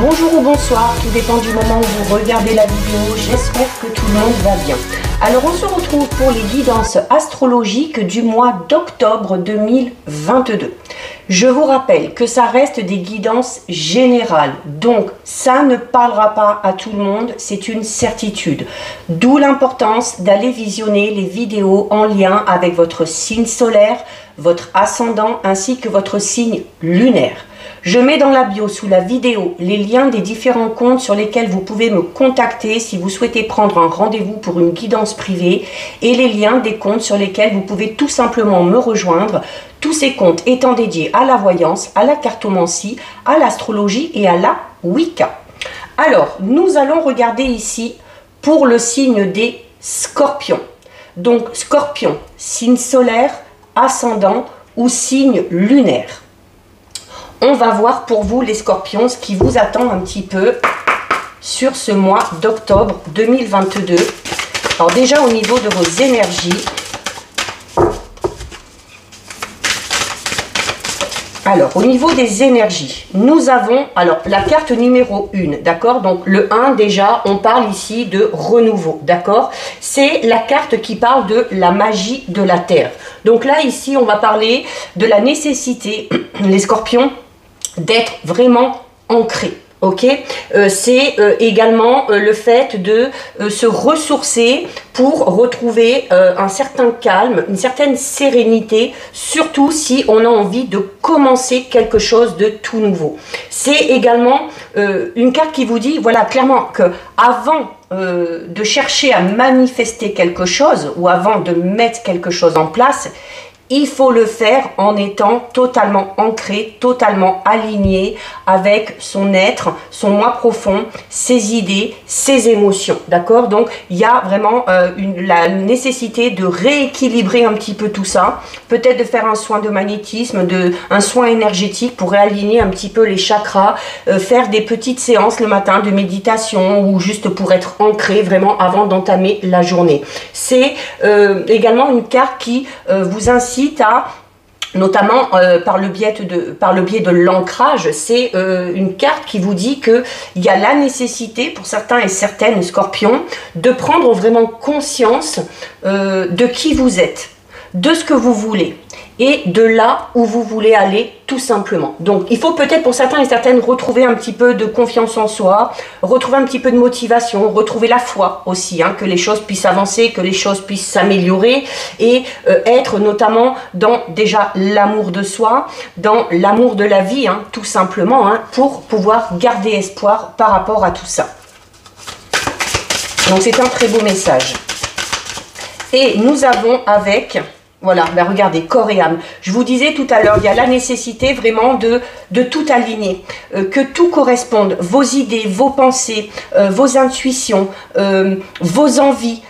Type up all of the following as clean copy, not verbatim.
Bonjour ou bonsoir, tout dépend du moment où vous regardez la vidéo, j'espère que tout le monde va bien. Alors on se retrouve pour les guidances astrologiques du mois d'octobre 2022. Je vous rappelle que ça reste des guidances générales, donc ça ne parlera pas à tout le monde, c'est une certitude. D'où l'importance d'aller visionner les vidéos en lien avec votre signe solaire, votre ascendant ainsi que votre signe lunaire. Je mets dans la bio sous la vidéo les liens des différents comptes sur lesquels vous pouvez me contacter si vous souhaitez prendre un rendez-vous pour une guidance privée et les liens des comptes sur lesquels vous pouvez tout simplement me rejoindre. Tous ces comptes étant dédiés à la voyance, à la cartomancie, à l'astrologie et à la Wicca. Alors, nous allons regarder ici pour le signe des scorpions. Donc, scorpion, signe solaire, ascendant ou signe lunaire. On va voir pour vous les scorpions ce qui vous attend un petit peu sur ce mois d'octobre 2022. Alors déjà au niveau de vos énergies. Alors au niveau des énergies, nous avons alors la carte numéro 1, d'accord? Donc le 1 déjà, on parle ici de renouveau, d'accord? C'est la carte qui parle de la magie de la terre. Donc là ici, on va parler de la nécessité, les scorpions, d'être vraiment ancré, ok? C'est également le fait de se ressourcer pour retrouver un certain calme, une certaine sérénité, surtout si on a envie de commencer quelque chose de tout nouveau. C'est également une carte qui vous dit, voilà, clairement que avant de chercher à manifester quelque chose ou avant de mettre quelque chose en place, il faut le faire en étant totalement ancré, totalement aligné avec son être, son moi profond, ses idées, ses émotions. D'accord? Donc, il y a vraiment la nécessité de rééquilibrer un petit peu tout ça. Peut-être de faire un soin de magnétisme, un soin énergétique pour réaligner un petit peu les chakras. Faire des petites séances le matin de méditation ou juste pour être ancré vraiment avant d'entamer la journée. C'est également une carte qui vous incite à, notamment par le biais de l'ancrage, c'est une carte qui vous dit qu'il y a la nécessité pour certains et certaines scorpions de prendre vraiment conscience de qui vous êtes, de ce que vous voulez et de là où vous voulez aller tout simplement. Donc il faut peut-être pour certains et certaines retrouver un petit peu de confiance en soi, retrouver un petit peu de motivation, retrouver la foi aussi, hein, que les choses puissent avancer, que les choses puissent s'améliorer et être notamment dans déjà l'amour de soi, dans l'amour de la vie, hein, tout simplement, hein, pour pouvoir garder espoir par rapport à tout ça. Donc c'est un très beau message. Et nous avons avec... Voilà, ben regardez, corps et âme. Je vous disais tout à l'heure, il y a la nécessité vraiment de tout aligner, que tout corresponde, vos idées, vos pensées, vos intuitions, vos envies,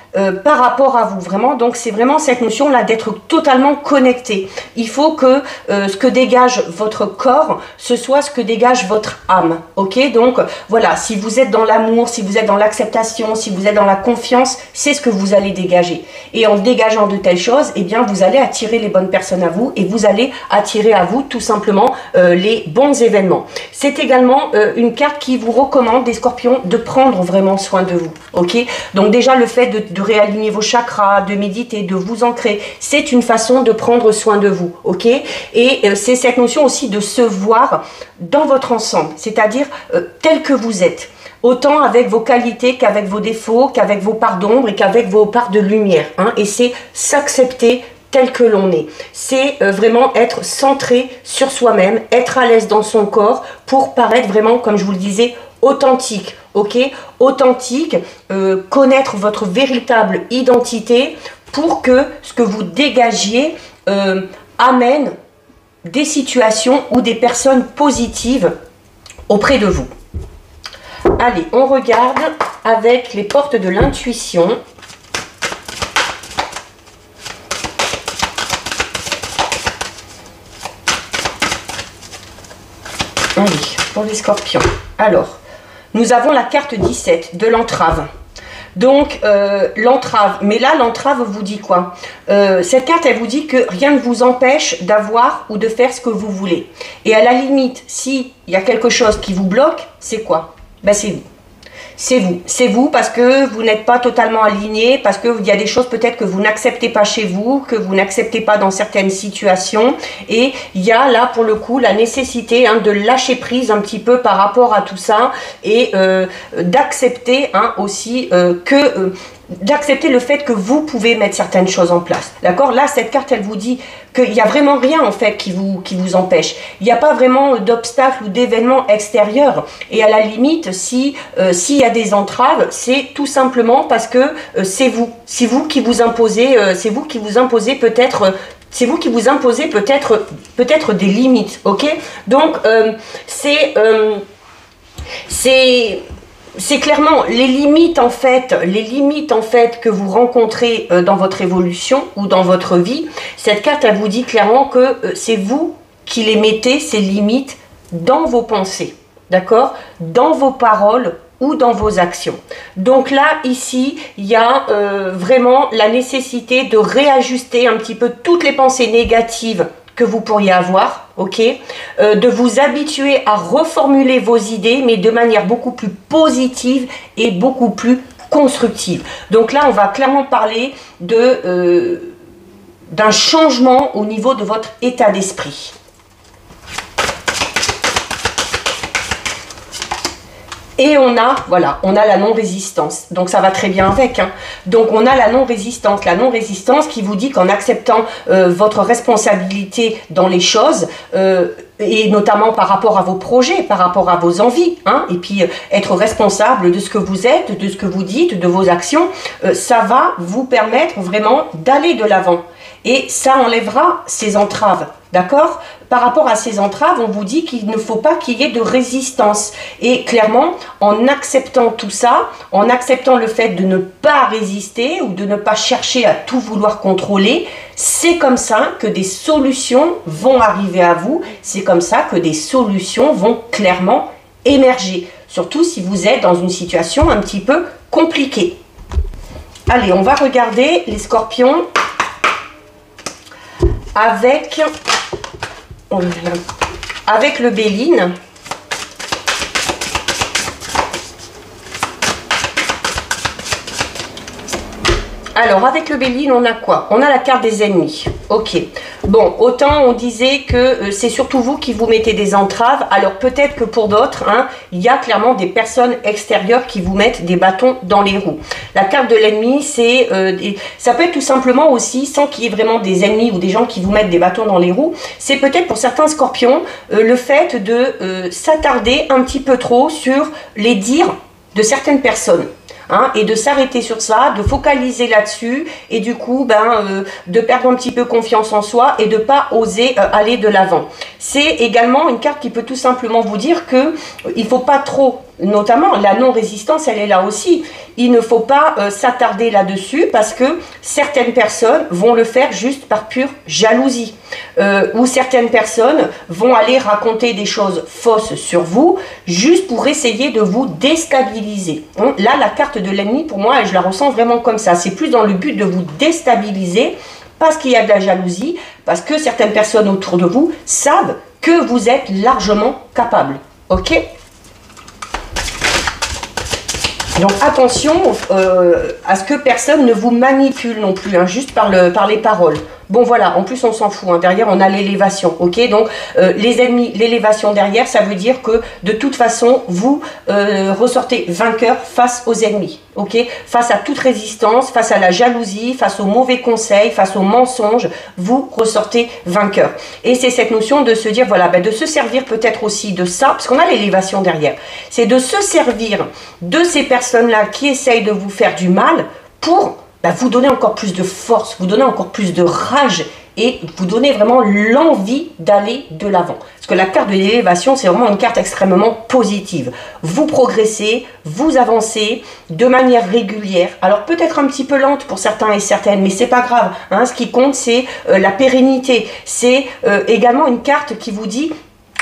par rapport à vous, vraiment. Donc c'est vraiment cette notion là d'être totalement connecté. Il faut que ce que dégage votre corps, ce soit ce que dégage votre âme, ok? Donc voilà, si vous êtes dans l'amour, si vous êtes dans l'acceptation, si vous êtes dans la confiance, c'est ce que vous allez dégager. Et en dégageant de telles choses, eh bien vous allez attirer les bonnes personnes à vous et vous allez attirer à vous tout simplement les bons événements. C'est également une carte qui vous recommande, des scorpions, de prendre vraiment soin de vous, ok? Donc déjà le fait de réaligner vos chakras, de méditer, de vous ancrer, c'est une façon de prendre soin de vous, ok? Et c'est cette notion aussi de se voir dans votre ensemble, c'est-à-dire tel que vous êtes, autant avec vos qualités qu'avec vos défauts, qu'avec vos parts d'ombre et qu'avec vos parts de lumière, hein? Et c'est s'accepter tel que l'on est. C'est vraiment être centré sur soi-même, être à l'aise dans son corps pour paraître vraiment, comme je vous le disais, authentique, ok? Authentique, connaître votre véritable identité pour que ce que vous dégagiez amène des situations ou des personnes positives auprès de vous. Allez, on regarde avec les portes de l'intuition. Allez, pour les scorpions. Alors, nous avons la carte 17 de l'entrave. Donc, l'entrave. Mais là, l'entrave vous dit quoi? Cette carte, elle vous dit que rien ne vous empêche d'avoir ou de faire ce que vous voulez. Et à la limite, s'il y a quelque chose qui vous bloque, c'est quoi? Ben, c'est vous. C'est vous parce que vous n'êtes pas totalement aligné, parce qu'il y a des choses peut-être que vous n'acceptez pas chez vous, que vous n'acceptez pas dans certaines situations. Et il y a là pour le coup la nécessité de lâcher prise un petit peu par rapport à tout ça et d'accepter aussi d'accepter le fait que vous pouvez mettre certaines choses en place. D'accord? Là, cette carte, elle vous dit qu'il n'y a vraiment rien, en fait, qui vous empêche. Il n'y a pas vraiment d'obstacles ou d'événements extérieurs. Et à la limite, s'il y a des entraves, c'est tout simplement parce que c'est vous. C'est vous qui vous imposez, peut-être... C'est vous qui vous imposez peut-être des limites, ok? Donc, c'est clairement les limites en fait que vous rencontrez dans votre évolution ou dans votre vie. Cette carte, elle vous dit clairement que c'est vous qui les mettez, ces limites, dans vos pensées, d'accord? Dans vos paroles ou dans vos actions. Donc là, ici, il y a vraiment la nécessité de réajuster un petit peu toutes les pensées négatives que vous pourriez avoir, ok, de vous habituer à reformuler vos idées, mais de manière beaucoup plus positive et beaucoup plus constructive. Donc là, on va clairement parler d'un changement au niveau de votre état d'esprit. Et on a la non-résistance. Donc ça va très bien avec. Donc on a la non-résistance. La non-résistance qui vous dit qu'en acceptant votre responsabilité dans les choses, et notamment par rapport à vos projets, par rapport à vos envies, et puis être responsable de ce que vous êtes, de ce que vous dites, de vos actions, ça va vous permettre vraiment d'aller de l'avant. Et ça enlèvera ces entraves, d'accord? Par rapport à ces entraves, on vous dit qu'il ne faut pas qu'il y ait de résistance. Et clairement, en acceptant tout ça, en acceptant le fait de ne pas résister ou de ne pas chercher à tout vouloir contrôler, c'est comme ça que des solutions vont arriver à vous. C'est comme ça que des solutions vont clairement émerger. Surtout si vous êtes dans une situation un petit peu compliquée. Allez, on va regarder les scorpions avec le Béline. Alors, avec le Béline, on a quoi? On a la carte des ennemis. Ok. Bon, autant on disait que c'est surtout vous qui vous mettez des entraves. Alors, peut-être que pour d'autres, il y a clairement des personnes extérieures qui vous mettent des bâtons dans les roues. La carte de l'ennemi, ça peut être tout simplement aussi, sans qu'il y ait vraiment des ennemis ou des gens qui vous mettent des bâtons dans les roues, c'est peut-être pour certains scorpions, le fait de s'attarder un petit peu trop sur les dires de certaines personnes. Et de s'arrêter sur ça, de focaliser là-dessus et du coup de perdre un petit peu confiance en soi et de pas oser aller de l'avant. C'est également une carte qui peut tout simplement vous dire que il faut pas trop, notamment la non-résistance, elle est là aussi. Il ne faut pas s'attarder là-dessus parce que certaines personnes vont le faire juste par pure jalousie. Ou certaines personnes vont aller raconter des choses fausses sur vous juste pour essayer de vous déstabiliser. Là, la carte de l'ennemi, pour moi, je la ressens vraiment comme ça. C'est plus dans le but de vous déstabiliser parce qu'il y a de la jalousie, parce que certaines personnes autour de vous savent que vous êtes largement capable. Ok ? Donc attention à ce que personne ne vous manipule non plus, juste par les paroles. Bon voilà, en plus on s'en fout, derrière on a l'élévation, ok? Donc les ennemis, l'élévation derrière, ça veut dire que de toute façon, vous ressortez vainqueur face aux ennemis, ok? Face à toute résistance, face à la jalousie, face aux mauvais conseils, face aux mensonges, vous ressortez vainqueur. Et c'est cette notion de se dire, voilà, de se servir peut-être aussi de ça, parce qu'on a l'élévation derrière, c'est de se servir de ces personnes-là qui essayent de vous faire du mal pour vous donner encore plus de force, vous donner encore plus de rage et vous donner vraiment l'envie d'aller de l'avant. Parce que la carte de l'élévation, c'est vraiment une carte extrêmement positive. Vous progressez, vous avancez de manière régulière. Alors peut-être un petit peu lente pour certains et certaines, mais c'est pas grave. Ce qui compte, c'est la pérennité. C'est également une carte qui vous dit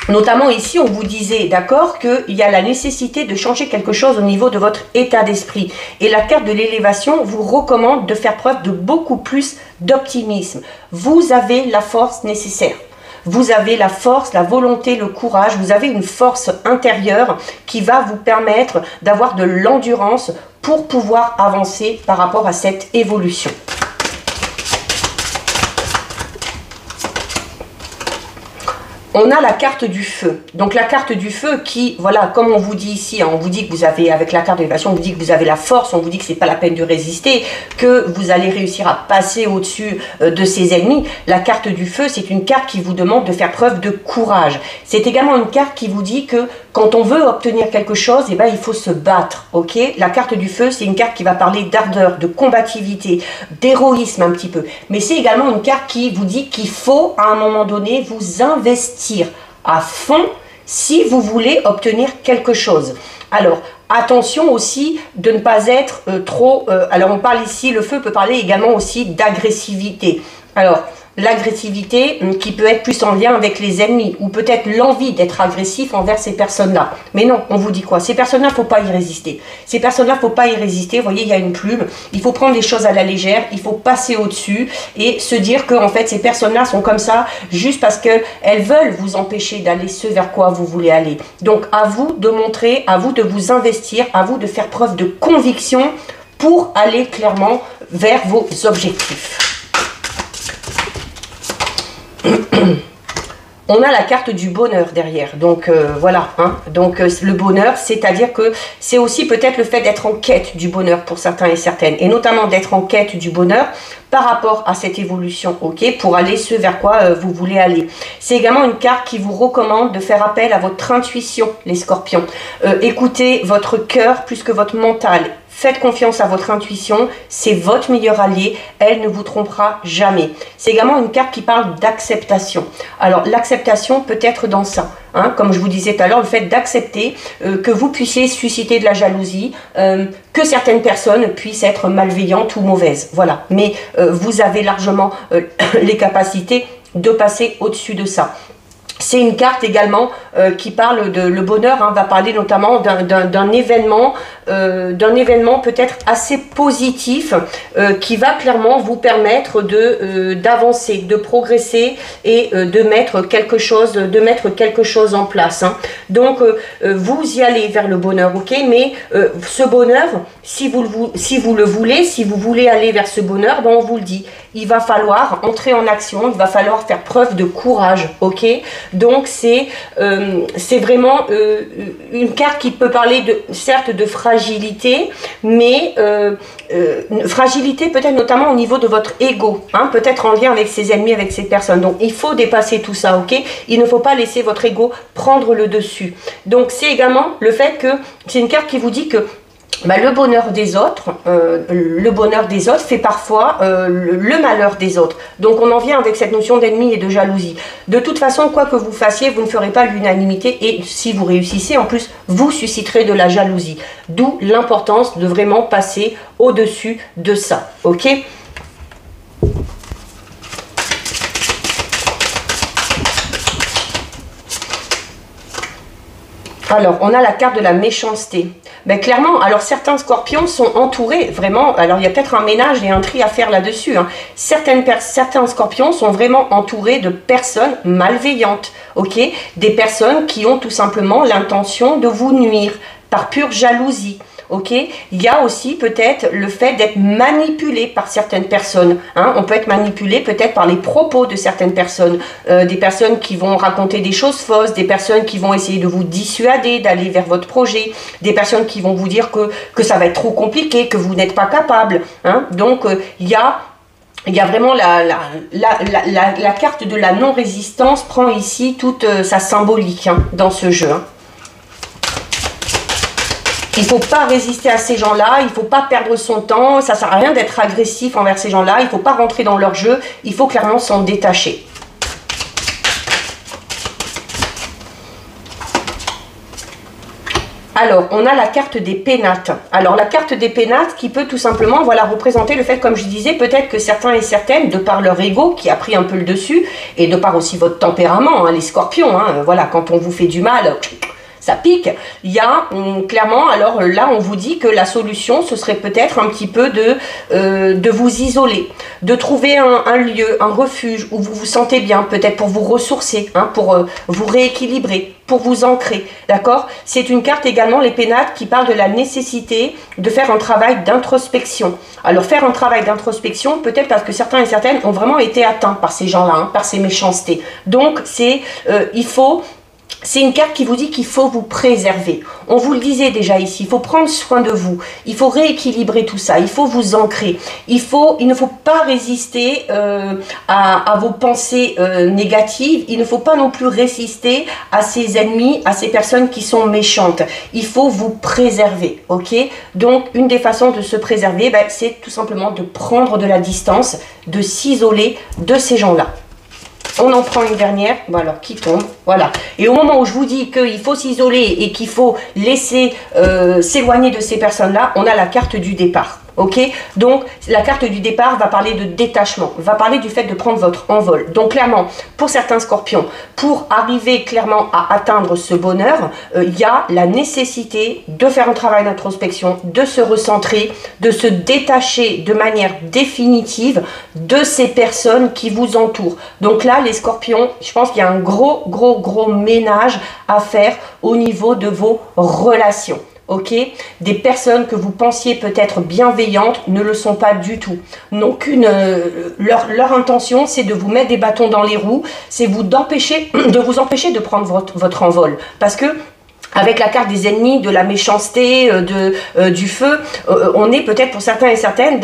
Notamment ici, on vous disait, d'accord, qu'il y a la nécessité de changer quelque chose au niveau de votre état d'esprit. Et la carte de l'élévation vous recommande de faire preuve de beaucoup plus d'optimisme. Vous avez la force nécessaire. Vous avez la force, la volonté, le courage. Vous avez une force intérieure qui va vous permettre d'avoir de l'endurance pour pouvoir avancer par rapport à cette évolution. On a la carte du feu. Donc la carte du feu qui, voilà, comme on vous dit ici, hein, on vous dit que vous avez, avec la carte de l'élévation, on vous dit que vous avez la force, on vous dit que c'est pas la peine de résister, que vous allez réussir à passer au-dessus de ses ennemis. La carte du feu, c'est une carte qui vous demande de faire preuve de courage. C'est également une carte qui vous dit que quand on veut obtenir quelque chose, eh ben, il faut se battre, ok? La carte du feu, c'est une carte qui va parler d'ardeur, de combativité, d'héroïsme un petit peu. Mais c'est également une carte qui vous dit qu'il faut, à un moment donné, vous investir à fond si vous voulez obtenir quelque chose. Alors, attention aussi de ne pas être trop... alors, on parle ici, le feu peut parler également aussi d'agressivité. Alors, l'agressivité qui peut être plus en lien avec les ennemis ou peut-être l'envie d'être agressif envers ces personnes-là. Mais non, on vous dit quoi? Ces personnes-là, il ne faut pas y résister. Ces personnes-là, il ne faut pas y résister. Vous voyez, il y a une plume. Il faut prendre les choses à la légère. Il faut passer au-dessus et se dire que en fait, ces personnes-là sont comme ça juste parce qu'elles veulent vous empêcher d'aller ce vers quoi vous voulez aller. Donc, à vous de montrer, à vous de vous investir, à vous de faire preuve de conviction pour aller clairement vers vos objectifs. On a la carte du bonheur derrière, donc voilà, hein. Donc le bonheur, c'est-à-dire que c'est aussi peut-être le fait d'être en quête du bonheur pour certains et certaines, et notamment d'être en quête du bonheur par rapport à cette évolution, ok, pour aller ce vers quoi vous voulez aller. C'est également une carte qui vous recommande de faire appel à votre intuition, les scorpions. Écoutez votre cœur plus que votre mental. Faites confiance à votre intuition, c'est votre meilleur allié, elle ne vous trompera jamais. C'est également une carte qui parle d'acceptation. Alors l'acceptation peut être dans ça, hein, comme je vous disais tout à l'heure, le fait d'accepter que vous puissiez susciter de la jalousie, que certaines personnes puissent être malveillantes ou mauvaises. Voilà, mais vous avez largement les capacités de passer au-dessus de ça. C'est une carte également qui parle de le bonheur, hein, va parler notamment d'un événement peut-être assez positif qui va clairement vous permettre d'avancer, de progresser et de mettre quelque chose en place. Hein. Donc vous y allez vers le bonheur, ok, mais ce bonheur, si vous le voulez, si vous voulez aller vers ce bonheur, ben on vous le dit, il va falloir entrer en action, il va falloir faire preuve de courage, ok. Donc c'est vraiment une carte qui peut parler certes de fragilité, mais fragilité peut-être notamment au niveau de votre ego, hein, peut-être en lien avec ses ennemis, avec ces personnes. Donc il faut dépasser tout ça, ok. Il ne faut pas laisser votre ego prendre le dessus. Donc c'est également le fait que c'est une carte qui vous dit que le bonheur des autres, fait parfois le malheur des autres. Donc on en vient avec cette notion d'ennemi et de jalousie. De toute façon, quoi que vous fassiez, vous ne ferez pas l'unanimité et si vous réussissez, en plus, vous susciterez de la jalousie. D'où l'importance de vraiment passer au-dessus de ça. Ok ? Alors, on a la carte de la méchanceté. Ben, clairement, alors certains scorpions sont entourés, vraiment, alors il y a peut-être un ménage et un tri à faire là-dessus. Hein. Certains scorpions sont vraiment entourés de personnes malveillantes, ok? Des personnes qui ont tout simplement l'intention de vous nuire par pure jalousie. Ok, il y a aussi peut-être le fait d'être manipulé par certaines personnes. Hein. On peut être manipulé peut-être par les propos de certaines personnes. Des personnes qui vont raconter des choses fausses, des personnes qui vont essayer de vous dissuader d'aller vers votre projet, des personnes qui vont vous dire que ça va être trop compliqué, que vous n'êtes pas capable. Hein. Donc, il y a vraiment la carte de la non-résistance prend ici toute sa symbolique hein, dans ce jeu. Hein. Il ne faut pas résister à ces gens-là, il ne faut pas perdre son temps, ça ne sert à rien d'être agressif envers ces gens-là, il ne faut pas rentrer dans leur jeu, il faut clairement s'en détacher. Alors, on a la carte des pénates. Alors, la carte des pénates qui peut tout simplement, voilà, représenter le fait, comme je disais, peut-être que certains et certaines, de par leur ego qui a pris un peu le dessus, et de par aussi votre tempérament, hein, les scorpions, hein, voilà, quand on vous fait du mal, ça pique. Il y a clairement, alors là, on vous dit que la solution, ce serait peut-être un petit peu de vous isoler, de trouver un lieu, un refuge où vous vous sentez bien, peut-être pour vous ressourcer, hein, pour vous rééquilibrer, pour vous ancrer, d'accord? C'est une carte également, les pénates, qui parle de la nécessité de faire un travail d'introspection. Alors, faire un travail d'introspection, peut-être parce que certains et certaines ont vraiment été atteints par ces gens-là, hein, par ces méchancetés. Donc, c'est une carte qui vous dit qu'il faut vous préserver. On vous le disait déjà ici, il faut prendre soin de vous, il faut rééquilibrer tout ça, il faut vous ancrer. Il ne faut pas résister à vos pensées négatives, il ne faut pas non plus résister à ces ennemis, à ces personnes qui sont méchantes. Il faut vous préserver, ok? Donc, une des façons de se préserver, ben, c'est tout simplement de prendre de la distance, de s'isoler de ces gens-là. On en prend une dernière, bon alors qui tombe, voilà. Et au moment où je vous dis qu'il faut s'isoler et qu'il faut laisser s'éloigner de ces personnes-là, on a la carte du départ. Ok, donc la carte du départ va parler de détachement, va parler du fait de prendre votre envol. Donc clairement, pour certains scorpions, pour arriver clairement à atteindre ce bonheur, il y a la nécessité de faire un travail d'introspection, de se recentrer, de se détacher de manière définitive de ces personnes qui vous entourent. Donc là, les scorpions, je pense qu'il y a un gros ménage à faire au niveau de vos relations. Ok, des personnes que vous pensiez peut-être bienveillantes ne le sont pas du tout. Donc leur intention, c'est de vous mettre des bâtons dans les roues, c'est de vous empêcher de prendre votre envol. Parce que avec la carte des ennemis, de la méchanceté, du feu, on est peut-être pour certains et certaines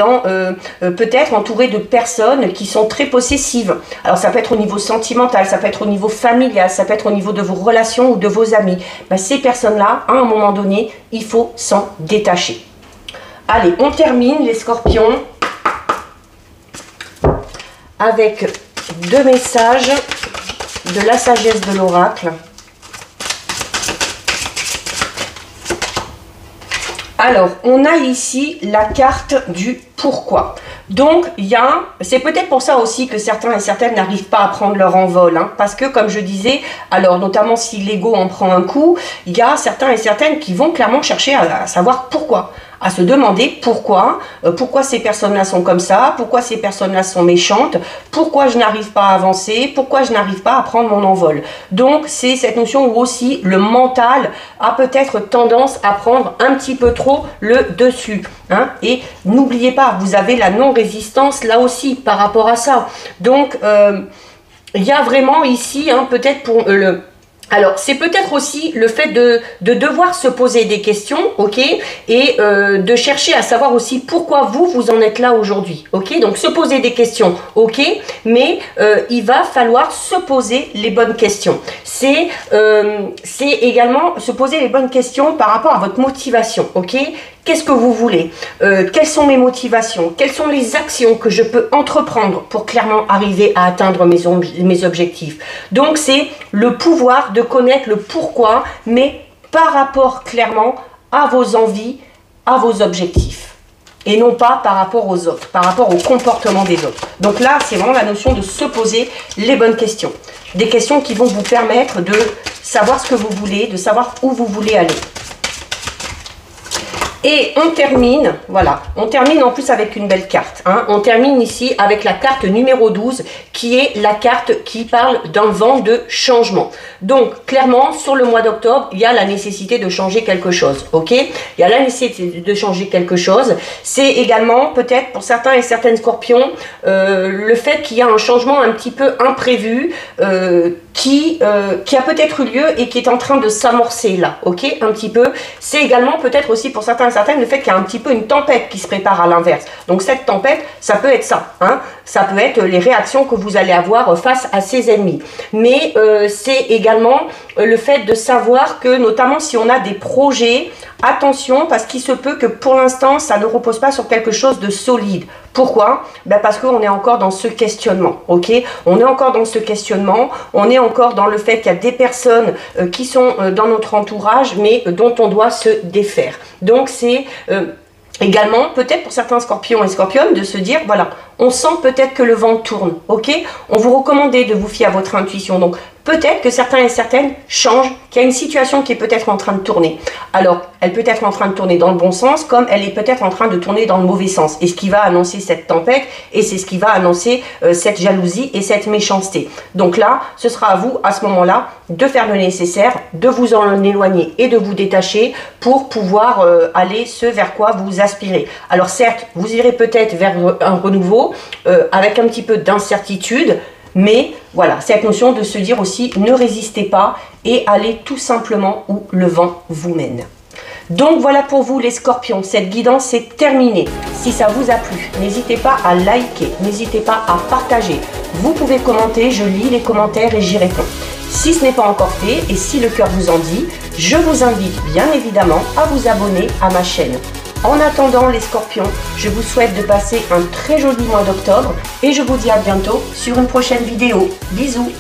peut-être entouré de personnes qui sont très possessives. Alors ça peut être au niveau sentimental, ça peut être au niveau familial, ça peut être au niveau de vos relations ou de vos amis. Ben, ces personnes-là, à un moment donné, il faut s'en détacher. Allez, on termine les scorpions avec 2 messages de la sagesse de l'oracle. Alors, on a ici la carte du pourquoi. Donc, c'est peut-être pour ça aussi que certains et certaines n'arrivent pas à prendre leur envol, hein, parce que, comme je disais, alors notamment si l'ego en prend un coup, il y a certains et certaines qui vont clairement chercher à savoir pourquoi, à se demander pourquoi ces personnes-là sont comme ça, pourquoi ces personnes-là sont méchantes, pourquoi je n'arrive pas à avancer, pourquoi je n'arrive pas à prendre mon envol. Donc, c'est cette notion où aussi le mental a peut-être tendance à prendre un petit peu trop le dessus. Hein, et n'oubliez pas, vous avez la non-résistance là aussi par rapport à ça. Donc, il y a vraiment ici, hein, peut-être pour le... Alors, c'est peut-être aussi le fait de devoir se poser des questions, ok, et de chercher à savoir aussi pourquoi vous en êtes là aujourd'hui, ok. Donc, se poser des questions, ok, mais il va falloir se poser les bonnes questions. C'est également se poser les bonnes questions par rapport à votre motivation, ok. Qu'est-ce que vous voulez? Quelles sont mes motivations? Quelles sont les actions que je peux entreprendre pour clairement arriver à atteindre mes objectifs? Donc, c'est le pouvoir de connaître le pourquoi, mais par rapport clairement à vos envies, à vos objectifs. Et non pas par rapport aux autres, par rapport au comportement des autres. Donc là, c'est vraiment la notion de se poser les bonnes questions. Des questions qui vont vous permettre de savoir ce que vous voulez, de savoir où vous voulez aller. Et on termine, voilà, on termine en plus avec une belle carte. Hein. On termine ici avec la carte numéro 12, qui est la carte qui parle d'un vent de changement. Donc, clairement, sur le mois d'octobre, il y a la nécessité de changer quelque chose, ok? Il y a la nécessité de changer quelque chose. C'est également, peut-être, pour certains et certaines scorpions, le fait qu'il y a un changement un petit peu imprévu, qui a peut-être eu lieu et qui est en train de s'amorcer là, ok? Un petit peu. C'est également peut-être aussi pour certains et certaines le fait qu'il y a un petit peu une tempête qui se prépare à l'inverse. Donc cette tempête, ça peut être ça, hein? Ça peut être les réactions que vous allez avoir face à ces ennemis. Mais c'est également le fait de savoir que, notamment si on a des projets, attention, parce qu'il se peut que pour l'instant, ça ne repose pas sur quelque chose de solide. Pourquoi? Parce qu'on est encore dans ce questionnement, ok? On est encore dans ce questionnement, on est encore dans le fait qu'il y a des personnes qui sont dans notre entourage, mais dont on doit se défaire. Donc c'est également, peut-être pour certains scorpions et scorpionnes, de se dire, voilà, on sent peut-être que le vent tourne, ok? On vous recommande de vous fier à votre intuition. Donc, peut-être que certains et certaines changent, qu'il y a une situation qui est peut-être en train de tourner. Alors, elle peut être en train de tourner dans le bon sens, comme elle est peut-être en train de tourner dans le mauvais sens. Et ce qui va annoncer cette tempête, et c'est ce qui va annoncer cette jalousie et cette méchanceté. Donc là, ce sera à vous, à ce moment-là, de faire le nécessaire, de vous en éloigner et de vous détacher pour pouvoir aller ce vers quoi vous aspirez. Alors certes, vous irez peut-être vers un renouveau, avec un petit peu d'incertitude, mais voilà, cette notion de se dire aussi, ne résistez pas et allez tout simplement où le vent vous mène. Donc voilà pour vous les scorpions, cette guidance est terminée. Si ça vous a plu, n'hésitez pas à liker, n'hésitez pas à partager. Vous pouvez commenter, je lis les commentaires et j'y réponds. Si ce n'est pas encore fait et si le cœur vous en dit, je vous invite bien évidemment à vous abonner à ma chaîne. En attendant les scorpions, je vous souhaite de passer un très joli mois d'octobre et je vous dis à bientôt sur une prochaine vidéo. Bisous!